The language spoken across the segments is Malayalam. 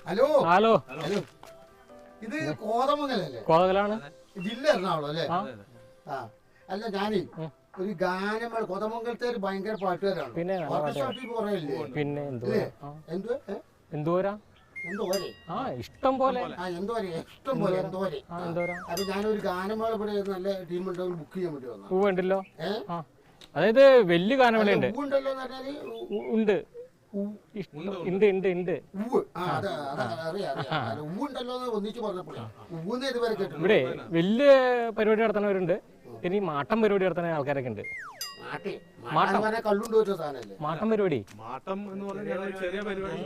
ഹലോ ഹലോ ഹലോ ഇത് കോതമംഗലല്ലേ? കോതമംഗലാണ്. ജില്ല എറണാകുളം അല്ലേ? ആ അല്ല ഞാനേ ഒരു ഗാനമേള കോതമംഗലത്തെ ഒരു ഭയങ്കര പാട്ടുകാരാണ്. പിന്നെ പിന്നെ എന്തോരാ ആ ഇഷ്ടം പോലെ അപ്പൊ ഞാനൊരു ഗാനമേള ഇവിടെ നല്ല ടീം ഉണ്ടെങ്കിൽ ബുക്ക് ചെയ്യാൻ വേണ്ടി വന്നു. ഉണ്ടല്ലോ. അതായത് വലിയ ഗാനമേള ഉണ്ട്. ഉണ്ടല്ലോ എന്ന് പറഞ്ഞാല് ഉണ്ട് ഉണ്ട് ഉണ്ട് ഉണ്ട് ഇവിടെ വലിയ പരിപാടി നടത്തുന്നവരുണ്ട്. പിന്നെ ഈ മാട്ടം പരിപാടി നടത്തുന്ന ആൾക്കാരൊക്കെ ഉണ്ട്. മാട്ടം പരിപാടി ചെറിയ പരിപാടി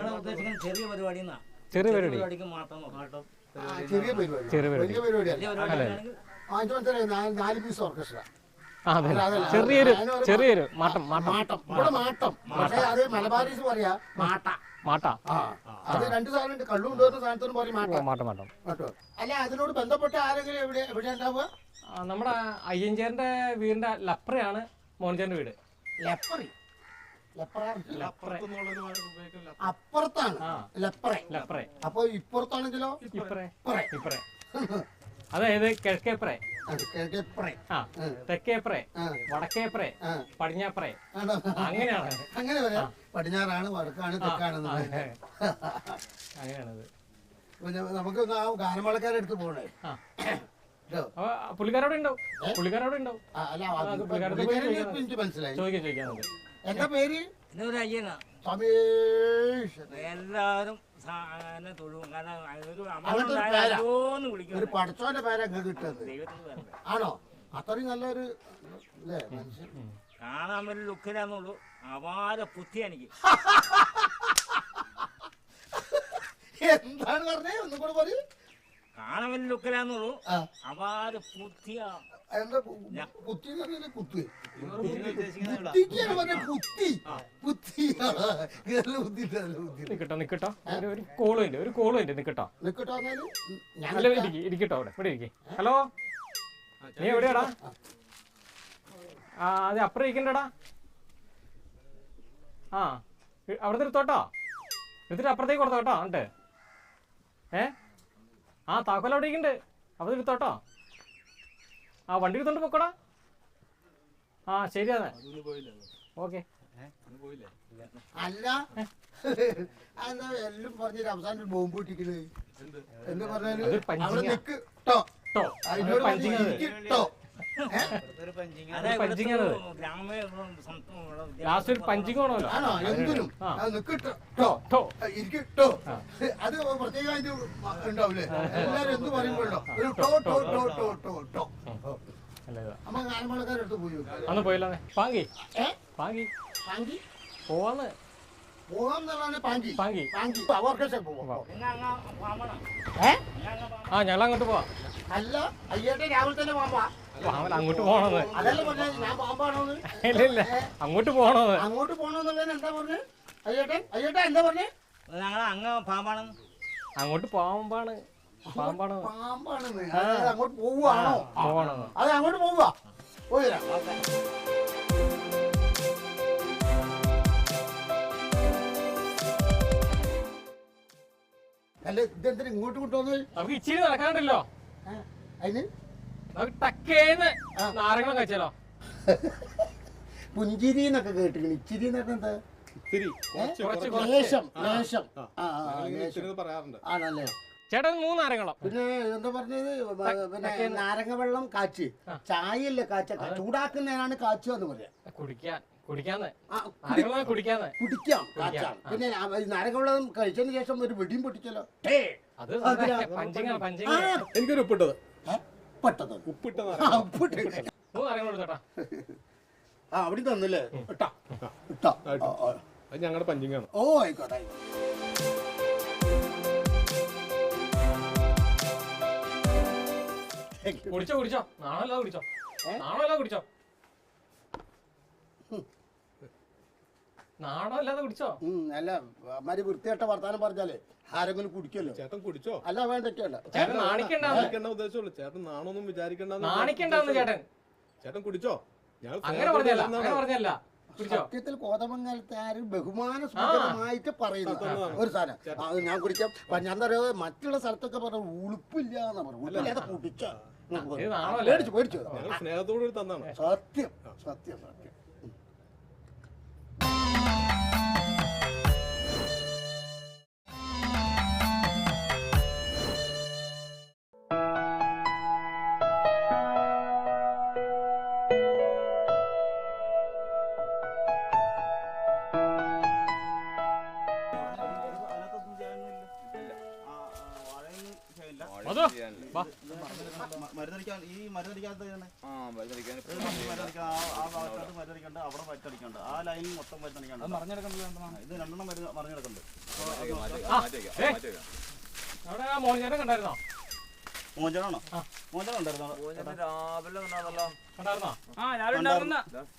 അതെ ചെറിയൊരു മാട്ടം മാട്ടം മലബാരീസ് പറയാ മാട്ട മാട്ട അത് രണ്ട് സാധനം കള്ളു കൊണ്ടുവരുന്ന സാധനത്തോട് പറയും മാട്ടം മാട്ടം. അല്ല അതിനോട് ബന്ധപ്പെട്ട ആരെങ്കിലും എവിടെ ഉണ്ടാവുക? നമ്മുടെ അയ്യഞ്ചേരന്റെ വീടിന്റെ ലപ്രയാണ് മോഹൻചേരന്റെ വീട്. ലപ്പറി അപ്പുറത്താണ് ലപ്ര. അപ്പൊ ഇപ്പുറത്താണെങ്കിലോ ഇപ്പറേ. അതായത് കിഴക്കേപ്രേ, തെക്കേപ്രേ, വടക്കേപ്രേ, പടിഞ്ഞാപ്രേ, അങ്ങനെയാണ്. അങ്ങനെ പറയാം. പടിഞ്ഞാറാണ്, വടക്കാണ്, തെക്കാണ്. അങ്ങനെയാണത്. നമുക്ക് ഗാനമേളക്കാരെ അടുത്ത് പോകണേ. പുള്ളിക്കാരോടെ ഉണ്ടാവും. എനിക്ക് മനസ്സിലായി. ചോദിക്കാം. എന്താ പേര്? എല്ലാവരും ഒരു പടച്ചോന്റെ പേരാ കിട്ടുന്നത് ആണോ? അത്രയും നല്ലൊരു കാണാൻ വലിയ ലുക്കിലാന്നുള്ളൂ. അപാര ബുദ്ധി എനിക്ക്. എന്താണ് പറഞ്ഞേ? ഒന്നും കൂടെ പറയൂ. കാണാൻ വലിയ ലുക്കിലാന്നുള്ളൂ. അപാര ബുദ്ധിയാ. നിക്കട്ടോ ഒരു കോള് ഉണ്ട്. നിക്കട്ടോ ഇരിക്കട്ടോ ഇവിടെ ഇരിക്കേ. ഹലോ, നീ എവിടെയാടാ? അതെ അപ്പുറം ഇരിക്കണ്ടടാ. അവിടെ എടുത്തോട്ടോ, എടുത്തിട്ട് അപ്പുറത്തേക്ക് കൊടുത്തോട്ടോ. എന്നിട്ട് താക്കോൽ അവിടെ ഇരിക്കണ്ട്, അവിടെ എടുത്തോട്ടോ. വണ്ടി എടുത്തോണ്ട് പൊക്കോടാ. ശരി അതെ ഓക്കെ. അല്ല എന്താ എല്ലാം പറഞ്ഞൊരു അവസാനം ബോംബ് പൊട്ടിക്കണ് എന്ന് പറഞ്ഞാല് എന്തിനും ഇരിക്കട്ടോ. അത് പ്രത്യേകമായിട്ട് ഉണ്ടാവില്ലേ? എല്ലാരും എന്ത് പറയുമ്പോഴോ ഒരു ടോ ടോ ടോ ടോ ടോ ടോ. അമ്മ ഗാനമേളക്കാരെടുത്ത് പോയി അന്ന് പോയല്ലോ. പാങ്കി പാങ്കി പാങ്കി പോവാന്ന് ഞങ്ങളങ്ങോട്ട് പോവാ. അല്ല അയ്യേട്ടെ രാവിലെ തന്നെ പോവാ. അങ്ങോട്ട് പോണോന്ന്? അതല്ല പറഞ്ഞ ഞാൻ പാമ്പാണോന്ന്? ഇല്ല അങ്ങോട്ട് പോണോന്ന്. അങ്ങോട്ട് പോണോന്നുള്ളതിന് എന്താ പറഞ്ഞേ? അയ്യേട്ടെ എന്താ പറഞ്ഞേ? പാമ്പാണെന്ന്. അങ്ങോട്ട് പാമ്പാണ് പാമ്പാണെന്ന്. അങ്ങോട്ട് പോവാണോ? അതെ അങ്ങോട്ട് പോവാ. പോയിരാ. അല്ല ഇതെന്തിനാ ഇങ്ങോട്ട് കൊണ്ടുവന്നത്? നമുക്ക് ഇച്ചിരി നടക്കാണ്ടല്ലോ. അതിന് ടക്കേന്ന് നാരങ്ങളും കഴിച്ചാലോ? പുഞ്ചിരി എന്നൊക്കെ കേട്ടിരിക്കുന്നു. ഇച്ചിരി എന്നൊക്കെ എന്താ? ആണല്ലേ ചേട്ടൻ 3 നാരങ്ങളും. പിന്നെ എന്താ പറഞ്ഞത്? പിന്നെ നാരങ്ങ വെള്ളം കാച്ച്, ചായയല്ലേ കാച്ച, ചൂടാക്കുന്നതിനാണ് കാച്ചുക എന്ന് പറയാം. കുടിക്കാം കാച്ചാം. പിന്നെ നാരങ്ങ വെള്ളം കഴിച്ചതിന് ശേഷം ഒരു വെടിയും പൊട്ടിച്ചല്ലോ. എനിക്കൊരു ഉപ്പിട്ടത്. അവിടെ തന്നല്ലേ? അത് ഞങ്ങളുടെ പഞ്ചിങ്ങാണ്. ഓ ആയിക്കോട്ടെ. കുടിച്ചോ നാളെ കുടിച്ചോ. നാടോ അല്ലാതെ കുടിച്ചോ? അല്ല അമ്മാര് വൃത്തിയായിട്ട വർത്താനം പറഞ്ഞാലേ ആരെങ്കിലും കുടിക്കല്ലോ. ചേട്ടൻ കുടിച്ചോ? അല്ല വേണ്ടൊക്കെയല്ല. ചേട്ടൻ നാണിക്കണ്ട ഉദ്ദേശമുള്ളൂ. ചേട്ടൻ നാണൊന്നും വിചാരിക്കണ്ട. നാണിക്കണ്ടെന്ന് ചേട്ടൻ കുടിച്ചോ? അങ്ങനെ പറഞ്ഞല്ല. സത്യത്തിൽ കോതമംഗലത്തുകാർ ബഹുമാന സൂചകമായിട്ട് പറയുന്ന ഒരു സാധനം. അത് ഞാൻ കുടിക്കാം. ഞാൻ പറയാ മറ്റുള്ള സ്ഥലത്തൊക്കെ പറഞ്ഞ ഉളുപ്പില്ല എന്നാ പറഞ്ഞു. ഉളുപ്പില്ലാതെ കുടിച്ച പേടിച്ചു. സ്നേഹത്തോട് തന്നാണ്. സത്യം സത്യം സത്യം. മരുന്നടിക്കാൻ ഈ മരുന്നടിക്കാത്ത മരുന്നടിക്കണ്ട് അവിടെ മരുന്നടിക്കണ്ട് ആ ലൈനിൽ മൊത്തം മരുന്നടിക്കണ്ട് ഇത് രണ്ടെണ്ണം മറിഞ്ഞെടുക്കുന്നുണ്ട്. മോചനാണോ? മോചനം ഉണ്ടായിരുന്നോ?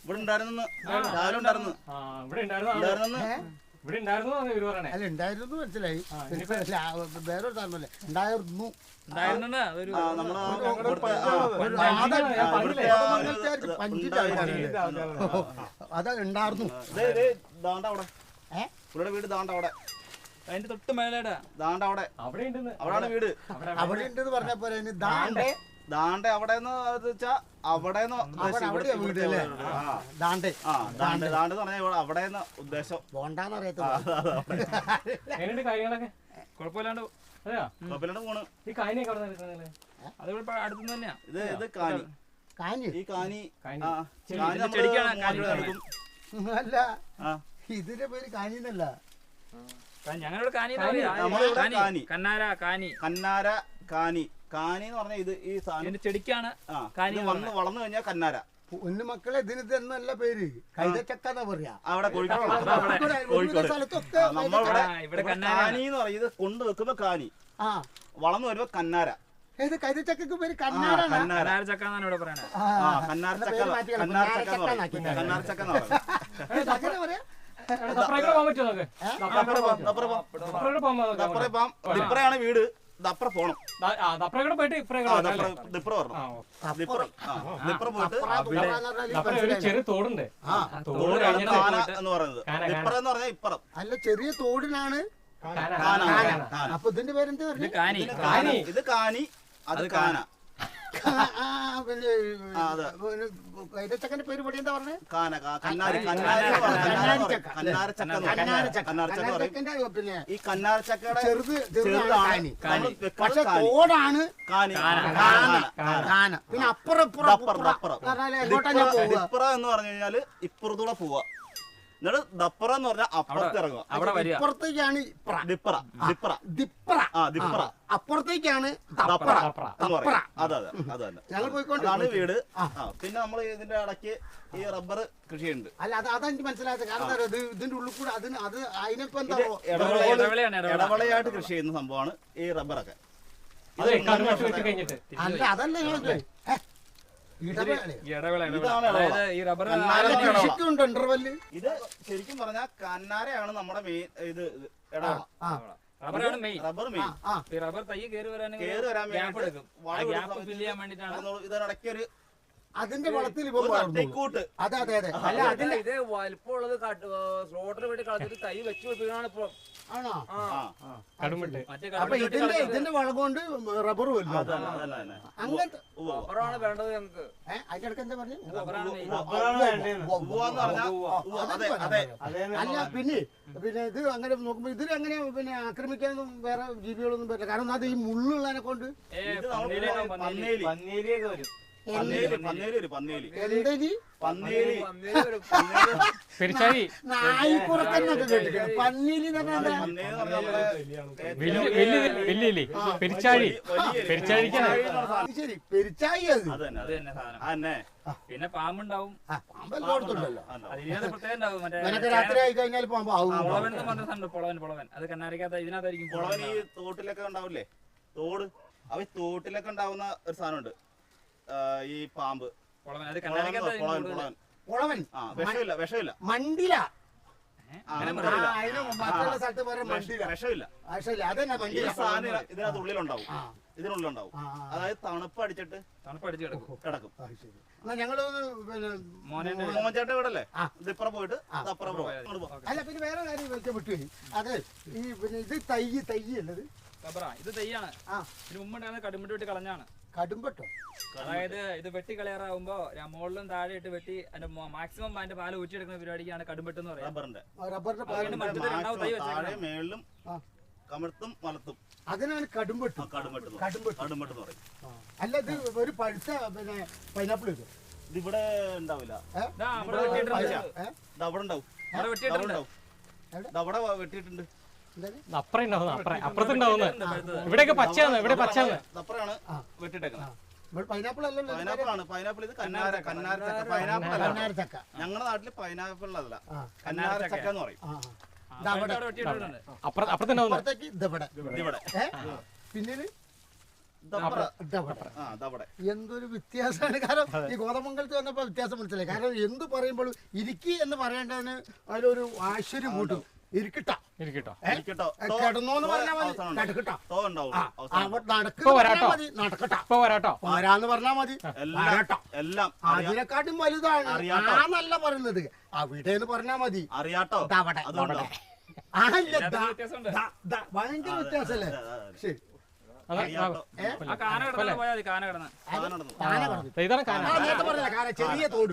ഇവിടെ ഉണ്ടായിരുന്നു. രാവിലെ ഉണ്ടായിരുന്നു. അല്ല ഉണ്ടായിരുന്നു മനസ്സിലായി. വേറൊരു സാധനമല്ലേ ഉണ്ടായിരുന്നു. അതാ ഉണ്ടായിരുന്നു. പുള്ളിയുടെ വീട് ദാണ്ട അവിടെ, അതിന്റെ തൊട്ട് മേലേടെ ദാണ്ട അവിടെ, അവിടെയാണ് വീട്. അവിടെ ഉണ്ടെന്ന് പറഞ്ഞ പോലെ ദാണ്ടെ ദാണ്ടെ അവിടെ വെച്ചാ അവിടെ അവിടെ ഉദ്ദേശം ബോണ്ടാന്ന് അറിയാത്ത കുഴപ്പമില്ലാണ്ട് പോണ്. അതിവിടെ അടുത്ത് തന്നെയാ. ഇത് കാനി. ഈ കാനി അല്ല, ഇതിന്റെ പേര് കാനിന്നല്ല. ഞങ്ങളുടെ കാനി കന്നാര കാനി. കാനി എന്ന് പറഞ്ഞാൽ ഇത് ഈ സാധനം ചെടിക്കാണ്. വളർന്നു കഴിഞ്ഞാൽ കന്നാര. ഒന്ന് മക്കളെ ഇതിന് തന്നല്ല പേര്, കൈതച്ചക്ക പറയാ. അവിടെ കോഴിക്കോട് സ്ഥലത്തൊക്കെ കാനി എന്ന് പറയും. ഇത് കൊണ്ടുവെക്കുമ്പോ കാനി, വളർന്നു വരുമ്പോ കന്നാര. ഏത് കൈതച്ചക്കക്ക് പേര് കന്നാരച്ചക്ക. കന്നാരച്ചക്ക ദിപ്രയാണ് വീട്. ദപ്ര പോണം. ചെറിയ തോടുണ്ട് എന്ന് പറയുന്നത്. ദിപ്ര എന്ന് പറഞ്ഞാൽ ഇപ്പുറം. അല്ല, ചെറിയ തോടിനാണ്. അപ്പൊ ഇതിന്റെ പേരെന്താ പറഞ്ഞു? ഇത് കാനി, അത് കാന. കൈതച്ചക്കന്റെ പേര് പൊടി എന്താ പറഞ്ഞത്? ഈ കന്നാരച്ചക്കയുടെ ചെറുതാണ്, പക്ഷെ തോടാണ് കാന. പിന്നെ അപ്പുറം എന്ന് പറഞ്ഞു കഴിഞ്ഞാല് ഇപ്പുറത്തൂടെ പോവാ. എന്നിട്ട് ദപ്പറ എന്ന് പറഞ്ഞാൽ അപ്പുറത്ത് ഇറങ്ങുക. അപ്പുറത്തേക്കാണ് അപ്പുറത്തേക്കാണ് ഞങ്ങൾ പോയിക്കൊണ്ടാണ് വീട്. പിന്നെ നമ്മൾ ഇതിന്റെ ഇടയ്ക്ക് ഈ റബ്ബർ കൃഷി ഉണ്ട്. അല്ല, അതെനിക്ക് മനസ്സിലായത്. കാരണം ഇതിന്റെ ഉള്ളിൽ കൂടെ അത് അതിനിപ്പോ എന്താ ഇടവളയായിട്ട് കൃഷി ചെയ്യുന്ന സംഭവമാണ് ഈ റബ്ബറൊക്കെ. അല്ല, അതല്ല ഞങ്ങൾക്ക് ഇത് ശരിക്കും പറഞ്ഞാൽ കന്നാരയാണ് നമ്മുടെ മെയിൻ. ഇത് റബ്ബർ മെയിൻ. റബ്ബർ തൈ കേറി വരാൻ ഇതിനിടയ്ക്കൊരു അതിന്റെ വളത്തിൽ തട്ടിക്കൂട്ട്. അതെ അതെ അതെ. അല്ല, അതിന്റെ ഇത് വലിപ്പമുള്ളത് സ്ലോട്ടർ വേണ്ടി കളഞ്ഞിട്ട് തൈ വെച്ച് പിടിപ്പിക്കണാണ് ഇപ്പൊ. ആണോ? കടുമിട്ട്. അപ്പൊ ഇതിന്റെ വളം കൊണ്ട് റബ്ബർ വരും. അങ്ങനത്തെ റബ്ബറാണ് വേണ്ടത് ഞങ്ങൾക്ക്. അതിന്റെ ഇടയ്ക്ക് എന്താ പറഞ്ഞു? അല്ല, പിന്നെ ഇത് അങ്ങനെ നോക്കുമ്പോ ഇതിൽ അങ്ങനെ പിന്നെ ആക്രമിക്കാനൊന്നും വേറെ ജീവികളൊന്നും പറ്റില്ല. കാരണം അത് ഈ മുള്ളുള്ളതിനെ കൊണ്ട് നായിപ്പുറത്തെന്നൊക്കെ കേട്ടിട്ടുണ്ട്. പന്നീലി ശരി, പെരിച്ചായി. അത് പിന്നെ പാമ്പുണ്ടാവും. പാമ്പെല്ലായിടത്തുണ്ടല്ലോ. രാത്രി ആയി കഴിഞ്ഞാൽ പാമ്പാവും. പൊളവൻ അത് കണ്ണാരിക്കകത്ത് ഇതിനകത്തായിരിക്കും. പൊളവൻ ഈ തോട്ടിലൊക്കെ ഉണ്ടാവില്ലേ? തോട് അവ തോട്ടിലൊക്കെ ഉണ്ടാവുന്ന ഒരു സാധനമുണ്ട്, ഈ പാമ്പ്. വിഷമില്ല. മണ്ടില അതിന് മറ്റുള്ള സ്ഥലത്ത് പറയാൻ മണ്ടിയില്ല. വിഷമില്ല. ആവശ്യമില്ല, അതന്നെ ഈ മണ്ടിയില്ല. സാധനം ഇതിനകത്ത് ഉള്ളിലുണ്ടാവും. ഇതിനുള്ളിലുണ്ടാവും. അതായത് തണുപ്പ് അടിച്ചിട്ട് തണുപ്പടിച്ച് കിടക്കും. കിടക്കും. എന്നാ ഞങ്ങളൊന്ന് പിന്നെ മോഹൻചേട്ടൻ ഇവിടെ അല്ലേ? ഇതിപ്പുറം പോയിട്ട് അപ്പുറം പോവാം. അല്ല പിന്നെ വേറെ കാര്യം വെച്ചാൽ വിട്ടുപോയി. അതെ ഈ പിന്നെ ഇത് തൈ അല്ലത് റബ്ബറാ ഇത് തെയ്യാണ്. ഇതിന് മുമ്പുണ്ടായിരുന്ന കടുമ്പിട്ട് വെട്ടി കളഞ്ഞാണ്. കടുംപെട്ടോ? അതായത് ഇത് വെട്ടി കളയാറാവുമ്പോ മുകളിലും താഴെ ഇട്ട് വെട്ടി അതിന്റെ മാക്സിമം അതിന്റെ പാല് ഊറ്റിയെടുക്കുന്ന പരിപാടിക്കാണ് കടുംപെട്ട് എന്ന് പറയുന്നത്. റബ്ബറിന്റെ താഴെ മേളിലും കമഴ്ത്തും മലത്തും അതിനാണ് കടുംപെട്ട്. കടുംപെട്ട് പറയും. അല്ല ഇത് ഒരു പഴുത്ത പിന്നെ പൈനാപ്പിൾ ഇത് ഇതിവിടെ ഉണ്ടാവില്ല. അവിടെ വെട്ടിയിട്ടുണ്ട്. അവിടെ ഉണ്ടാവും. അവിടെ വെട്ടിയിട്ടുണ്ട്. അവിടെ വെട്ടിയിട്ടുണ്ട്. അപ്പുറം ഉണ്ടാവുന്നു, അപ്പുറത്തുണ്ടാവുന്നു. ഇവിടെയൊക്കെ പച്ചയാണ്, ഇവിടെ പച്ചയാണ്. അപ്പുറമാണ് വെട്ടിട്ടേക്കുന്നത്. പൈനാപ്പിൾ അല്ലല്ലോ. പൈനാപ്പിൾ ഇത് കന്നാര പൈനാപ്പിൾ അല്ല. ഞങ്ങളുടെ നാട്ടില് പൈനാപ്പിൾ അല്ല, കന്നാര ചക്ക എന്ന് പറയും. അപ്പുറത്തേക്ക് ഇതവിടെ പിന്നെ എന്തൊരു വ്യത്യാസമാണ്. കാരണം ഈ ഗോതമംഗലത്ത് വന്നപ്പോ വ്യത്യാസം മനസ്സിലായി. കാരണം എന്ത് പറയുമ്പോഴും ഇരിക്കി എന്ന് പറയേണ്ടതിന് അതിലൊരു ആശ്ചര്യം കൂട്ടും. ഇരിക്കട്ടോ കിടന്നോന്ന് പറഞ്ഞാൽ മതി. നടക്കട്ടോ നടക്കട്ടോ വരാട്ടോ പോരാന്ന് പറഞ്ഞാ മതി. എല്ലാം അതിനെക്കാട്ടും വലുതാണ് ആ നല്ല പറയുന്നത്. അവിടെ പറഞ്ഞാ മതി. അറിയാട്ടോ ഭയങ്കര വ്യത്യാസല്ലേ. ശരി ചെറിയ തോട്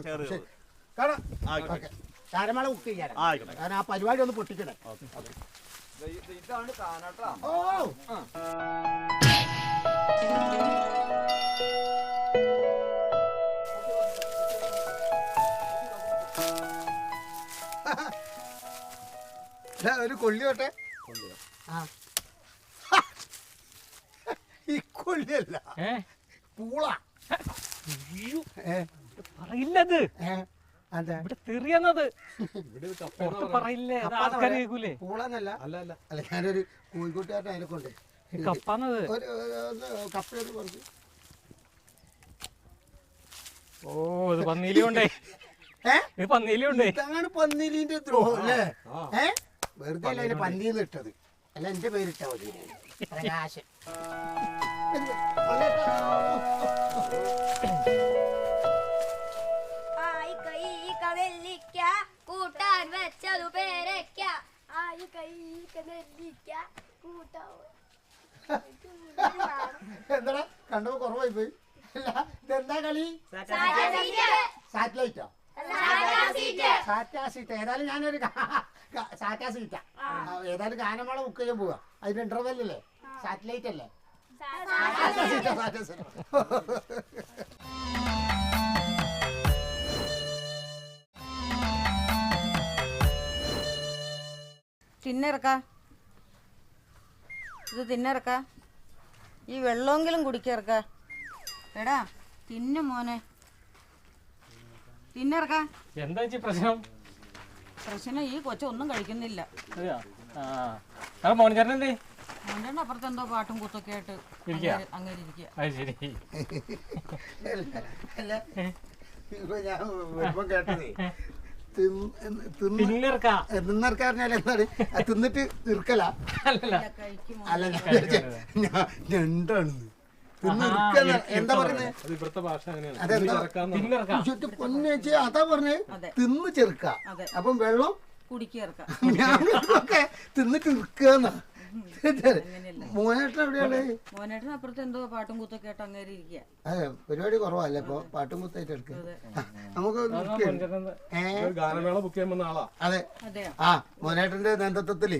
കാരമേള ബുക്ക് ചെയ്യാൻ. കാരണം ആ പരിപാടി ഒന്ന് പൊട്ടിക്കണേ. ഇതാണ് കാനാട്ടാ. ഓ ഒരു കൊള്ളി തൊട്ടെ. ഈ കൊള്ളിയല്ല പൂള പറയില്ലത്. അതെ ഇവിടെ തെറിയാന്നത് പറയില്ലേ, ആൾക്കാർ കേൾക്കൂലേ. പൂളന്നല്ല. അല്ല ഞാനൊരു കോഴിക്കോട്ടുകാരൻ അതിനെ കൊണ്ട് കപ്പാന്നത്. കപ്പയൊന്ന് പറഞ്ഞു. ഓ ഇത് പന്നീലിയുണ്ടേ, ഇത് പന്നീലിയുണ്ടേ. ഇതാണ് പന്നീലിന്റെ ദ്രോഹം അല്ലേ. വെറുതെ അല്ല അതിന് പന്നീന്ന് ഇട്ടത്. അല്ല എന്റെ പേരിട്ടാ മതി. പ്രകാശൻ. കൂട്ടാൻ വെച്ചതു പേരയ്ക്ക. ആയി കൈ നെല്ലിക്ക കൂട്ടാ. എന്താ കണ്ടപ്പോ കുറവായി പോയി. ഇതെന്താ കളി? സാറ്റലൈറ്റോ? സാറ്റാ സീറ്റ്. ഏതായാലും ഞാനൊരു സാറ്റാ സീറ്റാ. ഏതായാലും ഗാനമേള ബുക്ക് ചെയ്യാൻ പോവാ. അതിന്റെ ഇന്റർവെൽ അല്ലേ? സാറ്റലൈറ്റ് അല്ലേ? തിന്നിറക്ക, ഇത് തിന്നിറക്ക. ഈ വെള്ളമെങ്കിലും കുടിക്കിറക്ക. എടാ തിന്നു മോനെ, തിന്നിറക്ക. എന്താ പ്രശ്നം? പ്രശ്നം ഈ കൊച്ചൊന്നും കഴിക്കുന്നില്ല. മോഹൻചേട്ടനെന്തേ? മോൻ്റെ അപ്പുറത്ത് എന്തോ പാട്ടും കൂത്തൊക്കെ ആയിട്ട് അങ്ങനെ ഇരിക്കുക. ഇപ്പൊ ഞാൻ ഇപ്പം കേട്ടതേ തിന്നർക്കാരനല്ല എന്താണ് തിന്നിട്ട് തീർക്കല. അല്ല രണ്ടാണെന്ന് തിന്നിർക്കല. എന്താ പറയുന്നത്? പൊന്നേച്ചി അതാ പറഞ്ഞേ. തിന്ന് ചെറുക്ക. അപ്പം വെള്ളം കുടിക്കിറക്ക. ഞാനൊക്കെ തിന്നിട്ട് ഇറുക്കാന്ന്. മോനേട്ടൻ എവിടെയാണ്? മോനേട്ടൻ അപ്പുറത്ത് എന്തോ പാട്ടും കൂത്തൊക്കെ ആയിട്ട് അങ്ങനെ ഇരിക്കുക. അതെ പരിപാടി കുറവല്ലേ ഇപ്പൊ? പാട്ടും കുത്തായിട്ട് എടുക്കുക. നമുക്ക് ഗാനമേള ബുക്ക് ചെയ്യാൻ വന്ന ആളാ. അതെ. ആ മോനേട്ടന്റെ നേതൃത്വത്തില്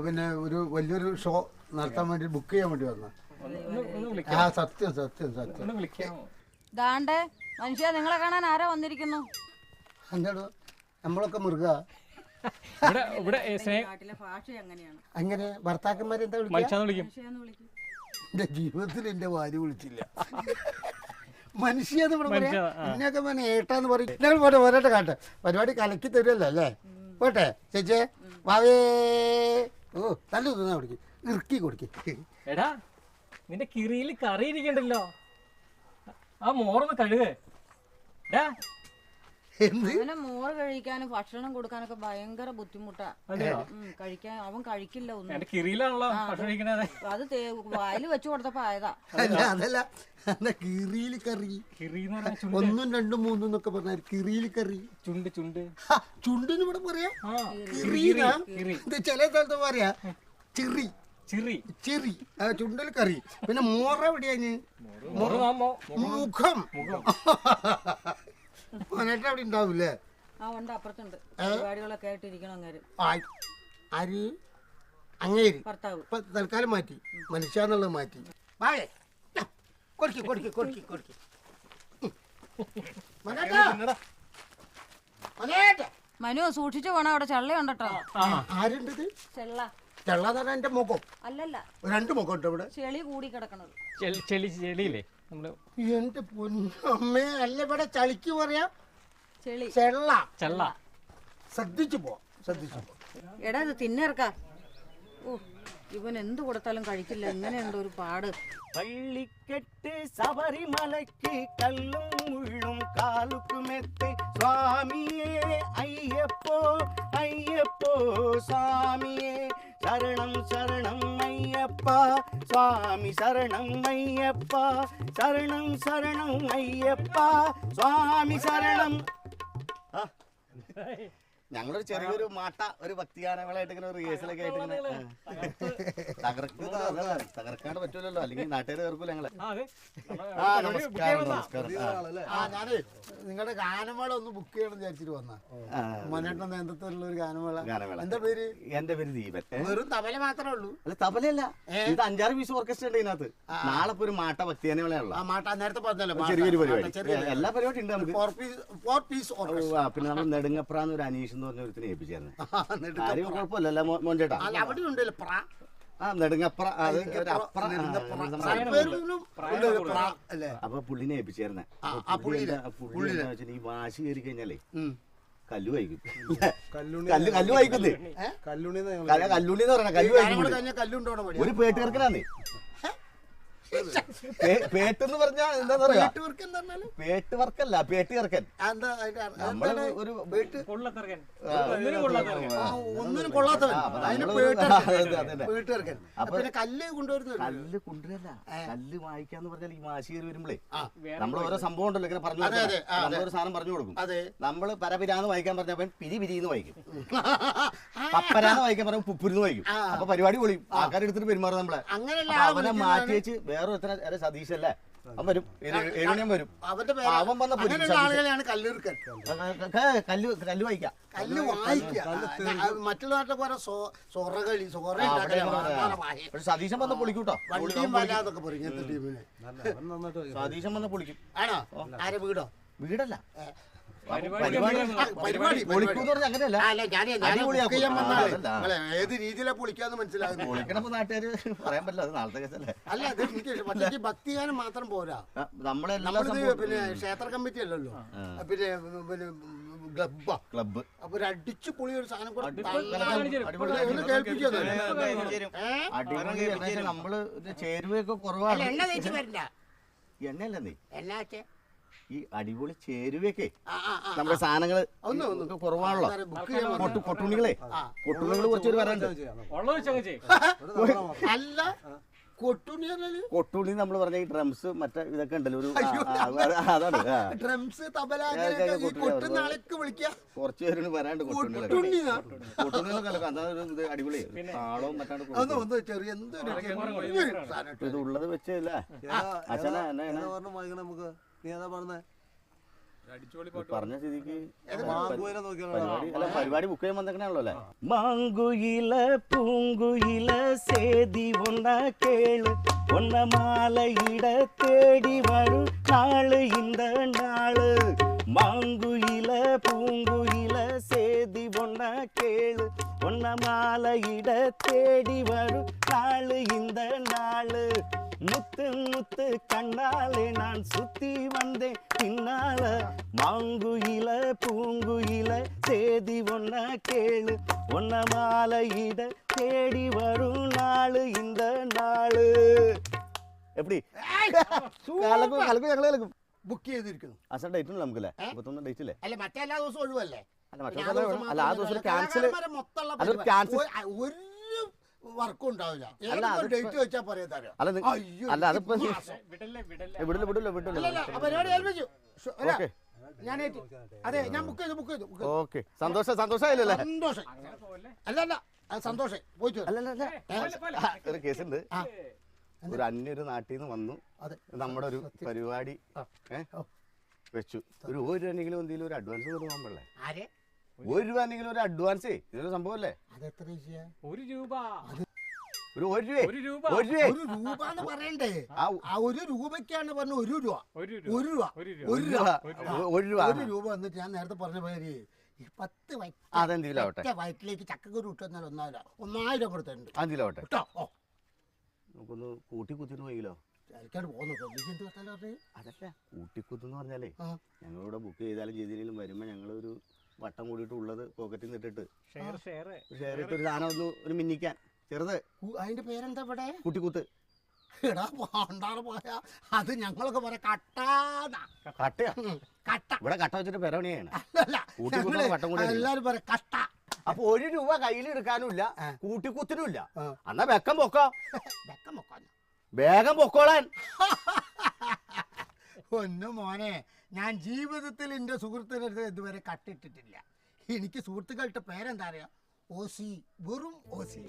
പിന്നെ ഒരു വലിയൊരു ഷോ നടത്താൻ വേണ്ടി ബുക്ക് ചെയ്യാൻ വേണ്ടി വന്ന. ആ സത്യം സത്യം സത്യം. ദാണ്ടേ മനുഷ്യ, നിങ്ങളെ കാണാൻ ആരാ വന്നിരിക്കുന്നു? എന്താടോ നമ്മളൊക്കെ മൃഗ. അങ്ങനെ ഭർത്താക്കന്മാരെന്താ വിളിക്കും? എന്റെ ജീവിതത്തിൽ എന്റെ ഭാര്യ വിളിച്ചില്ല. മനുഷ്യന്ന് ഇന്നൊക്കെ പിന്നെ ഏട്ടാന്ന് പറയും. ഞങ്ങൾ പോട്ടെ പോരട്ടെ കാട്ടെ. പരിപാടി കലക്കി തരുമല്ലോ അല്ലേ? പോട്ടെ ചേച്ചേ വാവേ. ഓ നല്ല തിന്നാ പിടിക്കും. ഇറുക്കി കൊടുക്കും. എടാ നിന്റെ കിറിയിൽ കറി ഇരിക്കണ്ടല്ലോ, ആ മോറൊന്ന് കഴുകേ. അവനെ മോര് കഴിക്കാനും ഭക്ഷണം കൊടുക്കാനൊക്കെ ഭയങ്കര ബുദ്ധിമുട്ടാ. കഴിക്കാൻ അവൻ കഴിക്കില്ല ഒന്നും. എന്റെ കിറിയിലാണല്ലോ ഭക്ഷണം കഴിക്കണത്. അത് വായിൽ വെച്ചു കൊടുത്തപ്പോ ആയതാ. അതല്ല കിറിയിൽ കറി, കിറി എന്ന് പറഞ്ഞാൽ 1, 2, 3 എന്നൊക്കെ പറഞ്ഞാൽ കിറിയിൽ കറി. ചുണ്ടിന് ഇവിടെ പറയാ കിറീനാ. ഇത് ചില സ്ഥലത്ത് പറയാ ചിറി, ചെറി, ചുണ്ടിൽ കറി. പിന്നെ മോറ എവിടെയാ? മുഖം. മോനേട്ട അവിടെ ഉണ്ടാവൂലേ? ആ ഉണ്ട്, അപ്പുറത്തുണ്ട്. പരിപാടികളൊക്കെ ആയിട്ടിരിക്കണം അങ്ങേര്. ആര്? അങ്ങേര് ഭർത്താവ്. ഇപ്പൊ തൽക്കാലം മാറ്റി, മനുഷ്യാന്നുള്ളത് മാറ്റി. വാഴേ കൊടുക്കി കൊടുക്കി കൊടുക്കി കൊടുക്കി. മനു സൂക്ഷിച്ചു പോണം, അവിടെ ചെള്ളയുണ്ട് കേട്ടോ. ആരുണ്ടത്? ചെള്ള. ചെള്ളാതാണ് എന്റെ മുഖം. അല്ലല്ല, 2 മുഖം ഉണ്ട് ഇവിടെ. ചെളി കൂടി കിടക്കണത്. ചെളിയില്ലേ നമ്മള്? എന്റെ പൊന്നമ്മേ, അല്ല ഇവിടെ ചളിക്ക് പറയാ ചെളി. ചെള്ള. ശ്രദ്ധിച്ചു പോ, ശ്രദ്ധിച്ചു പോ. എടാ ഇത് തിന്നിറക്ക. ഓ, ഇവൻ എന്ത് കൊടുത്താലും കഴിക്കില്ല. എങ്ങനെയുണ്ട് ഒരു പാട്. പള്ളിക്കെട്ട് ശബരിമലയ്ക്ക് കല്ലും മുള്ളും കാലുക്കുമെത്തെ സ്വാമിയേ അയ്യപ്പോ അയ്യപ്പോ സ്വാമിയേ ശരണം ശരണം അയ്യപ്പ സ്വാമി ശരണം അയ്യപ്പ ശരണം ശരണം അയ്യപ്പ സ്വാമി ശരണം. ഞങ്ങളൊരു ചെറിയൊരു മാട്ട ഒരു ഭക്തിഗാനങ്ങളായിട്ട് ഇങ്ങനെ റിഹേഴ്സലൊക്കെ ആയിട്ട് ഇങ്ങനെ തകർക്കാണ്ട് പറ്റൂലല്ലോ, അല്ലെങ്കിൽ നാട്ടുകാർ തീർക്കൂല ഞങ്ങളെ. നമസ്കാരം നമസ്കാരം. ഞാനേ നിങ്ങളുടെ ഗാനമേള ഒന്ന് ബുക്ക് ചെയ്യണം വിചാരിച്ചിട്ട് വന്ന മനേട്ട നേതൃത്വത്തിലുള്ള ഒരു ഗാനമേള. എന്താ പേര്? എന്റെ പേര് ദീപൻ. വെറും തബല മാത്രമേ ഉള്ളൂ? അല്ല തബലയല്ല, ഇത് 5-6 പീസ് ഓർക്കസ്ട്ര ഉണ്ട് ഇതിനകത്ത്. നാളെ ഇപ്പൊ ഒരു മാട്ട ഭക്തിഗാനമേളയുള്ള നേരത്തെ പറഞ്ഞല്ലോ ചെറിയൊരു പരിപാടി. എല്ലാ പരിപാടി ഉണ്ട് നമുക്ക്. 4 പീസ്. പിന്നെ നമ്മൾ നെടുങ്ങപ്രാന്ന് ഒരു അനീഷ് എന്ന് പറഞ്ഞ ഒരുത്തിനെ ഏൽപ്പിച്ചായിരുന്നു. കാര്യം കുഴപ്പമില്ലല്ലോ മോൻചേട്ടാ? അവിടെ ഉണ്ടല്ലോ നെടുങ്ങപ്ര. അപ്പൊ പുള്ളിനെ ഏൽപ്പിച്ചായിരുന്നേ. ഈ വാശി കയറി കഴിഞ്ഞാലേ കല്ലു വായിക്കും. കല്ലു വായിക്കുന്നേ. കല്ലുണ്ണി എന്ന് പറഞ്ഞ കല്ലു വായിക്കും. ഒരു പേട്ടുകർക്കനാന്നേ. പേട്ടെന്ന് പറഞ്ഞാ എന്താ പറയാ? പേട്ട് വർക്കല്ല, പേട്ട് കറക്കൻ. ഒന്നിനും കൊള്ളാത്തവൻ. കല്ല് കൊണ്ടുവരുന്നത്. കല്ല് കൊണ്ടുവരല്ല, കല്ല് വായിക്കാന്ന് പറഞ്ഞാൽ ഈ വാശി കയറി വരുമ്പോഴേ നമ്മൾ ഓരോ സംഭവം ഉണ്ടല്ലോ ഇങ്ങനെ പറഞ്ഞു, നമ്മളൊരു സാധനം പറഞ്ഞു കൊടുക്കും. നമ്മള് പരപിരാന്ന് വായിക്കാൻ പറഞ്ഞപ്പോ പിരിന്ന് വായിക്കും. പപ്പരാന്ന് വായിക്കാൻ പറഞ്ഞ പുപ്പുരിന്ന് വായിക്കും. അപ്പൊ പരിപാടി പൊളിയും. ആൾക്കാരെടുത്തിട്ട് പെരുമാറും നമ്മളെ. അവനെ മാറ്റി വെച്ച് വേറെ ഒരുത്തനെ സതീശല്ലേ അവൻ വരും, 7 മണിയാകുമ്പോൾ വരും. അവൻ വന്ന കല്ല് വായിക്കാം. മറ്റുള്ള നാട്ടിലെ പോലെ സതീശൻ വന്ന പൊളിക്കൂട്ടോ. സതീശൻ വന്ന പൊളിക്കും. ആണോ? ആരെ വീടോ? വീടല്ല, ഏത് രീതിയിലാ പൊളിക്കാന്ന് മനസ്സിലാകുന്നു. പൊളിക്കണപ്പോ നാട്ടുകാര് പറയാൻ പറ്റില്ല, അത് നാളത്തെ കേസല്ലേ. അല്ല അത് എനിക്ക് ഭക്തിഗാനം മാത്രം പോരാ. നമ്മളിത് പിന്നെ ക്ഷേത്ര കമ്മിറ്റി അല്ലല്ലോ, പിന്നെ ക്ലബ്ബ്. അപ്പൊ ഒരു അടിച്ചു പൊളി ഒരു സാധനം നമ്മള് ചേരുവയൊക്കെ കുറവാണ്. എണ്ണയല്ലേ ഈ അടിപൊളി ചേരുവയൊക്കെ നമ്മുടെ സാധനങ്ങള് കുറവാണല്ലോ. കൊട്ടുണ്ണികളെ കുറച്ചൊരു വരാണ്ട്. അല്ല കൊട്ടുണ്ണി നമ്മൾ പറഞ്ഞ ഈ ഡ്രംസ് മറ്റേ ഇതൊക്കെ ഉണ്ടല്ലോ, ഒരു അതാണ് ഡ്രംസ് തബല കുറച്ച് പേര് വരാണ്ട്. കൊട്ടുണ്ണികളൊക്കെ അതായത് അടിപൊളി താളവും മറ്റാണ്ട് ഇത് ഉള്ളത് വെച്ചല്ലേ. അച്ഛനാ പറഞ്ഞ സ്ഥിതിക്ക് പരിപാടി ബുക്ക് ചെയ്യാൻ വന്നേക്കണല്ലോ അല്ലേ. മാങ്കുയില പൂങ്കുയില സേതി ഒന്ന കേള് ഒന്ന മാലയിട തേടി വരും നാള് இந்த நாளு. மாங்குயில பூங்குயில சேதி ஒன்ன கேளு ஒன்ன மாலையிட தேடி வரும் நாளு இந்த நாளு. முத்து முத்து கண்ணாலே நான் சுத்தி வந்தேன் பின்னால. மாங்குயில பூங்குயில சேதி ஒன்ன கேளு ஒன்ன மாலையிட தேடி வரும் நாளு இந்த நாளு. எப்படி கலக்கும் கலக்கும் ഞങ്ങള് കലക്കും. ബുക്ക് ചെയ്തിരിക്കുന്നു. ആ സാർ ഡേറ്റ് ഉണ്ടല്ലോ നമുക്കല്ലേ 31 ഡേറ്റ് ഇല്ലേ? അല്ല മറ്റേ എല്ലാ ദിവസവും ഒഴിവല്ലേ? അല്ല മറ്റേ അല്ല ആ ദിവസം ക്യാൻസൽ അതൊരു ക്യാൻസൽ ഒരു വർക്കും ഉണ്ടാവില്ല. അല്ല, അത് ഡേറ്റ് വെച്ചാൽ പറയാ തരാം. അല്ല അതിപ്പോ വിടില്ല പരിപാടി ഏൽപ്പിച്ചു. ഓക്കെ ഞാൻ അതെ ഞാൻ ബുക്ക് ചെയ്തു. ഓക്കെ സന്തോഷമായില്ലേ? സന്തോഷം അല്ല സന്തോഷം പോയിട്ട് ഒരു കേസുണ്ട്. ഒരു അന്യൊരു നാട്ടിൽ നിന്ന് വന്നു നമ്മുടെ ഒരു പരിപാടി വെച്ചു. ഒരു രൂപയെങ്കിലും എന്തെങ്കിലും ഒരു അഡ്വാൻസ് തരുവാൻ പാടില്ലേ? ₹1 ഒരു അഡ്വാൻസ് ഇതൊരു സംഭവല്ലേ? അതെത്ര ₹1 ഒരു രൂപ എന്ന് പറയണ്ടേ? ഒരു രൂപയ്ക്കാണ് പറഞ്ഞ ഒരു രൂപ എന്നിട്ട് ഞാൻ നേരത്തെ പറഞ്ഞ പേര് 10 വയറ്റിലേക്ക് ചക്കക്കുരു ഇട്ടെന്നാൽ 1000 കൊടുത്തിട്ടുണ്ട്. അതിലാവട്ടെ നമുക്കൊന്ന് കൂട്ടിക്കുത്തിട്ട് പോയില്ലോ. അതല്ല കൂട്ടിക്കുത്തെന്ന് പറഞ്ഞാലേ ഞങ്ങളിവിടെ ബുക്ക് ചെയ്താലും ചെയ്തില്ലെങ്കിലും വരുമ്പോ ഞങ്ങളൊരു വട്ടം കൂടിയിട്ട് ഉള്ളത് പോക്കറ്റിൽ നിന്ന് ഇട്ടിട്ട് ഷെയർ ഇട്ട് ഒരു സാധനം ഒന്ന് ഒരു മിന്നിക്കാൻ ചെറുത്. അതിന്റെ പേരെന്താ ഇവിടെ? കൂട്ടിക്കുത്ത്. എടാ പാണ്ടാറ് പോയാ അത് ഞങ്ങളൊക്കെ പറയാം കട്ട. ഇവിടെ കട്ട വെച്ചിട്ട് പെരവണിയാണ് എല്ലാരും പറയാം കട്ട. അപ്പൊ ₹1 കയ്യിൽ എടുക്കാനുമില്ല കൂട്ടിക്കുത്തിനുമില്ല. എന്നാ വെക്കം പൊക്കോ വേഗം പൊക്കോളാൻ. ഒന്ന് മോനെ ഞാൻ ജീവിതത്തിൽ എന്റെ സുഹൃത്തിനടുത്ത് ഇതുവരെ കട്ടിട്ടിട്ടില്ല. എനിക്ക് സുഹൃത്തുക്കളുടെ പേരെന്താ അറിയാം? ഓസി, വെറും ഓസി.